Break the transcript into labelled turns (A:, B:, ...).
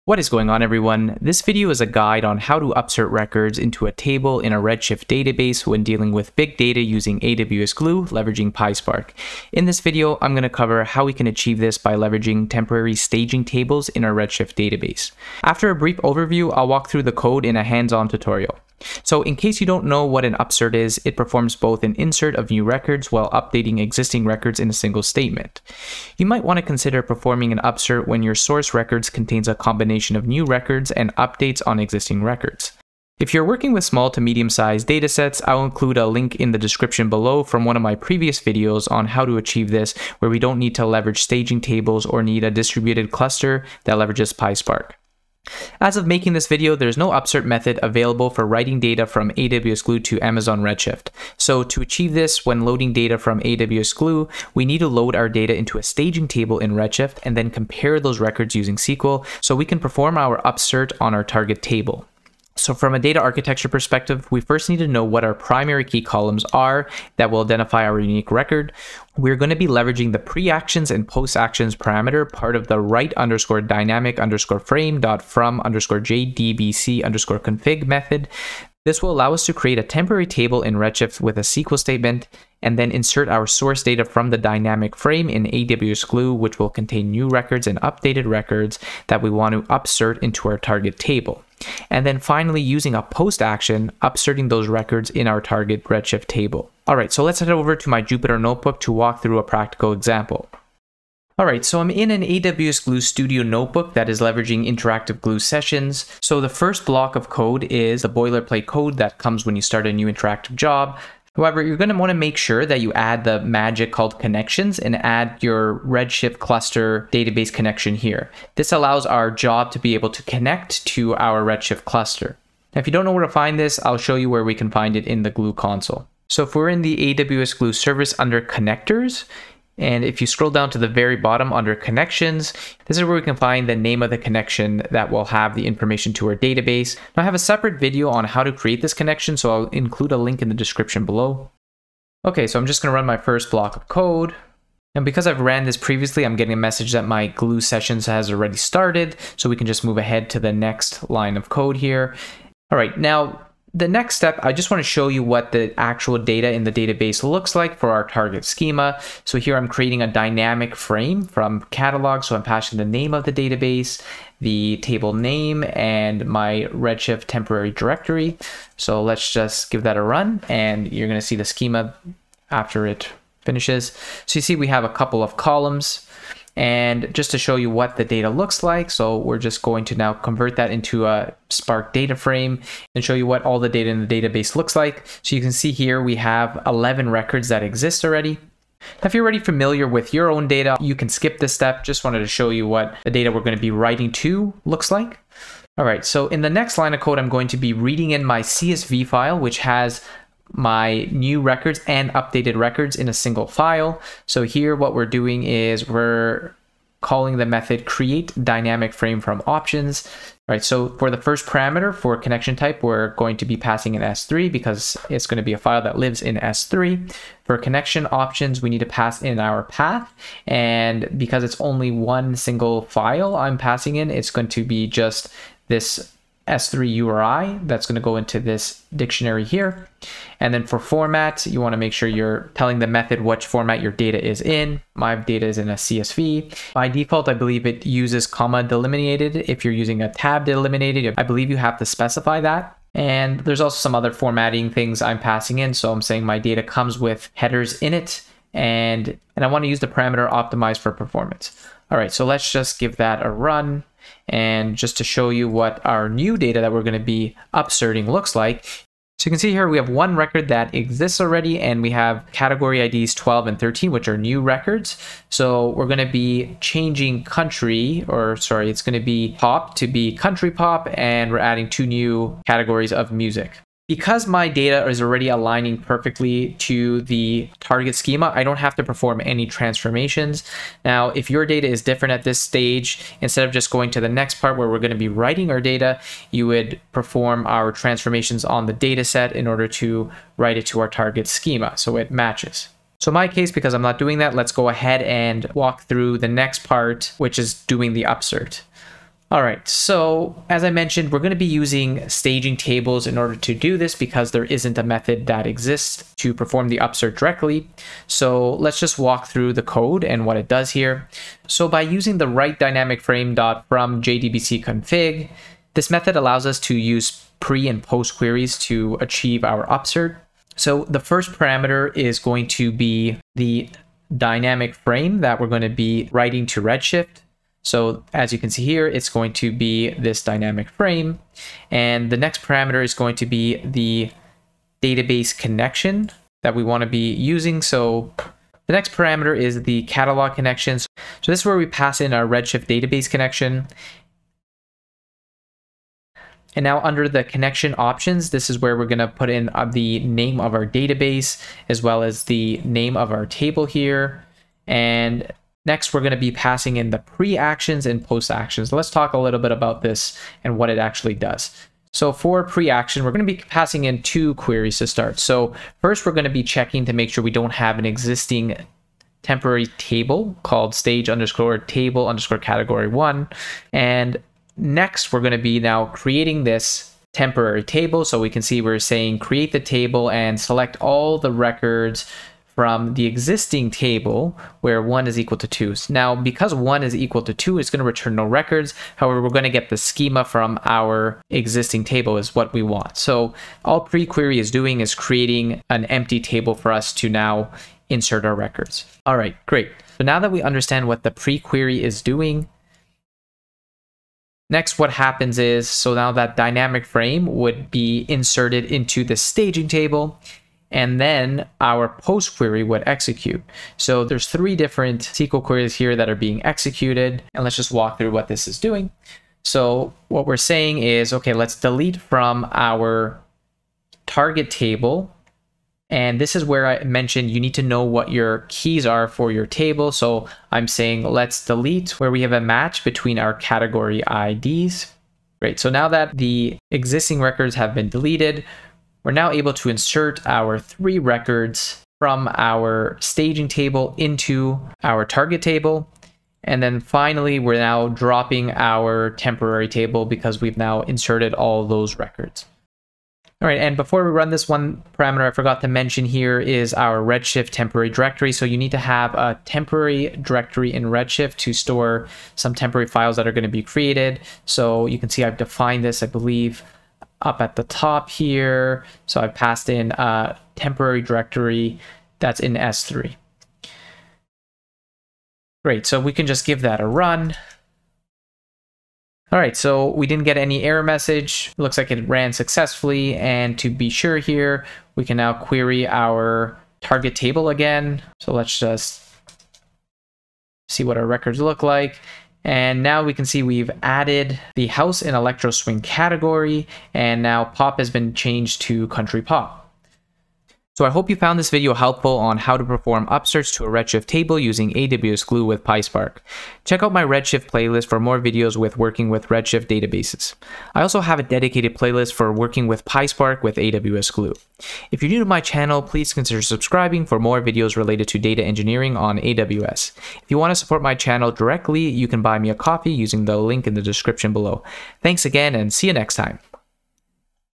A: What is going on, everyone? This video is a guide on how to upsert records into a table in a Redshift database when dealing with big data using AWS Glue, leveraging PySpark. In this video, I'm going to cover how we can achieve this by leveraging temporary staging tables in our Redshift database. After a brief overview, I'll walk through the code in a hands-on tutorial. So in case you don't know what an upsert is, it performs both an insert of new records while updating existing records in a single statement. You might want to consider performing an upsert when your source records contains a combination of new records and updates on existing records. If you're working with small to medium-sized datasets, I'll include a link in the description below from one of my previous videos on how to achieve this, where we don't need to leverage staging tables or need a distributed cluster that leverages PySpark. As of making this video, there's no upsert method available for writing data from AWS Glue to Amazon Redshift. So to achieve this, when loading data from AWS Glue, we need to load our data into a staging table in Redshift and then compare those records using SQL so we can perform our upsert on our target table. So from a data architecture perspective, we first need to know what our primary key columns are that will identify our unique record. We're going to be leveraging the pre-actions and post-actions parameter, part of the write_dynamic_frame.from_jdbc_config method. This will allow us to create a temporary table in Redshift with a SQL statement and then insert our source data from the dynamic frame in AWS Glue, which will contain new records and updated records that we want to upsert into our target table. And then finally, using a post action, upserting those records in our target Redshift table. All right, so let's head over to my Jupyter notebook to walk through a practical example. All right, so I'm in an AWS Glue Studio notebook that is leveraging interactive Glue sessions. So the first block of code is the boilerplate code that comes when you start a new interactive job. However, you're going to want to make sure that you add the magic called connections and add your Redshift cluster database connection here. This allows our job to be able to connect to our Redshift cluster. Now, if you don't know where to find this, I'll show you where we can find it in the Glue console. So if we're in the AWS Glue service under connectors, and if you scroll down to the very bottom under connections, this is where we can find the name of the connection that will have the information to our database. Now I have a separate video on how to create this connection, so I'll include a link in the description below. Okay, so I'm just gonna run my first block of code. And because I've ran this previously, I'm getting a message that my Glue sessions has already started, so we can just move ahead to the next line of code here. All right, now, the next step, I just want to show you what the actual data in the database looks like for our target schema. So here I'm creating a dynamic frame from catalog. So I'm passing the name of the database, the table name, and my Redshift temporary directory. So let's just give that a run, and you're going to see the schema after it finishes. So you see we have a couple of columns. And just to show you what the data looks like, so we're just going to now convert that into a Spark data frame and show you what all the data in the database looks like. So you can see here we have 11 records that exist already. Now, if you're already familiar with your own data, you can skip this step. Just wanted to show you what the data we're going to be writing to looks like. All right, so in the next line of code, I'm going to be reading in my CSV file, which has my new records and updated records in a single file. So here what we're doing is we're calling the method create dynamic frame from options. All right, so for the first parameter for connection type, we're going to be passing an S3 because it's going to be a file that lives in S3. For connection options, we need to pass in our path. And because it's only one single file I'm passing in, it's going to be just this S3 URI that's going to go into this dictionary here. And then for format, you want to make sure you're telling the method which format your data is in. My data is in a CSV. By default, I believe it uses comma delimited. If you're using a tab delimited, I believe you have to specify that. And there's also some other formatting things I'm passing in. So I'm saying my data comes with headers in it, and I want to use the parameter optimized for performance. All right, so let's just give that a run. And just to show you what our new data that we're going to be upserting looks like. So you can see here we have one record that exists already, and we have category IDs 12 and 13, which are new records. So we're going to be changing country, or sorry, it's going to be pop to be country pop, and we're adding two new categories of music. Because my data is already aligning perfectly to the target schema, I don't have to perform any transformations. Now, if your data is different at this stage, instead of just going to the next part where we're going to be writing our data, you would perform our transformations on the data set in order to write it to our target schema so it matches. So in my case, because I'm not doing that, let's go ahead and walk through the next part, which is doing the upsert. All right, so as I mentioned, we're going to be using staging tables in order to do this because there isn't a method that exists to perform the upsert directly. So let's just walk through the code and what it does here. So by using the write dynamic frame dot from JDBC config, this method allows us to use pre and post queries to achieve our upsert. So the first parameter is going to be the dynamic frame that we're going to be writing to Redshift. So as you can see here, it's going to be this dynamic frame. And the next parameter is going to be the database connection that we want to be using. So the next parameter is the catalog connection. So this is where we pass in our Redshift database connection. And now under the connection options, this is where we're going to put in the name of our database as well as the name of our table here. And next, we're going to be passing in the pre-actions and post-actions. Let's talk a little bit about this and what it actually does. So for pre-action, we're going to be passing in 2 queries to start. So first, we're going to be checking to make sure we don't have an existing temporary table called stage underscore table underscore category 1. And next, we're going to be now creating this temporary table. So we can see we're saying create the table and select all the records from the existing table where 1 is equal to 2. Now, because 1 is equal to 2, it's going to return no records. However, we're going to get the schema from our existing table is what we want. So all pre-query is doing is creating an empty table for us to now insert our records. All right, great. So now that we understand what the pre-query is doing, next, what happens is, so now that dynamic frame would be inserted into the staging table, and then our post query would execute. So there's 3 different SQL queries here that are being executed, and let's just walk through what this is doing. So what we're saying is, okay, let's delete from our target table. And this is where I mentioned you need to know what your keys are for your table. So I'm saying let's delete where we have a match between our category IDs. Great, so now that the existing records have been deleted, we're now able to insert our 3 records from our staging table into our target table. And then finally, we're now dropping our temporary table because we've now inserted all those records. All right, and before we run this, one parameter I forgot to mention here is our Redshift temporary directory. So you need to have a temporary directory in Redshift to store some temporary files that are going to be created. So you can see I've defined this, I believe, up at the top here. So I've passed in a temporary directory that's in S3. Great, so we can just give that a run. All right, so we didn't get any error message. It looks like it ran successfully. And to be sure here, we can now query our target table again. So let's just see what our records look like. And now we can see we've added the house and electro swing category, and now pop has been changed to country pop. So I hope you found this video helpful on how to perform upserts to a Redshift table using AWS Glue with PySpark. Check out my Redshift playlist for more videos with working with Redshift databases. I also have a dedicated playlist for working with PySpark with AWS Glue. If you're new to my channel, please consider subscribing for more videos related to data engineering on AWS. If you want to support my channel directly, you can buy me a coffee using the link in the description below. Thanks again, and see you next time.